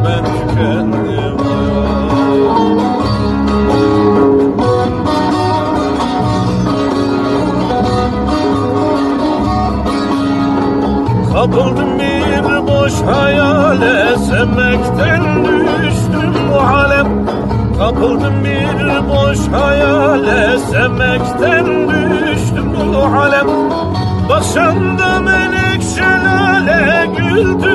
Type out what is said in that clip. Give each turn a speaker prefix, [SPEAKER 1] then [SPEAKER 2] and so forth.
[SPEAKER 1] ben tükendim. Kapıldım bir boş hayale, sevmekten düştüm bu hale. Kapıldım bir boş hayale, sevmekten düştüm bu hale. Başımda melek şelale güldü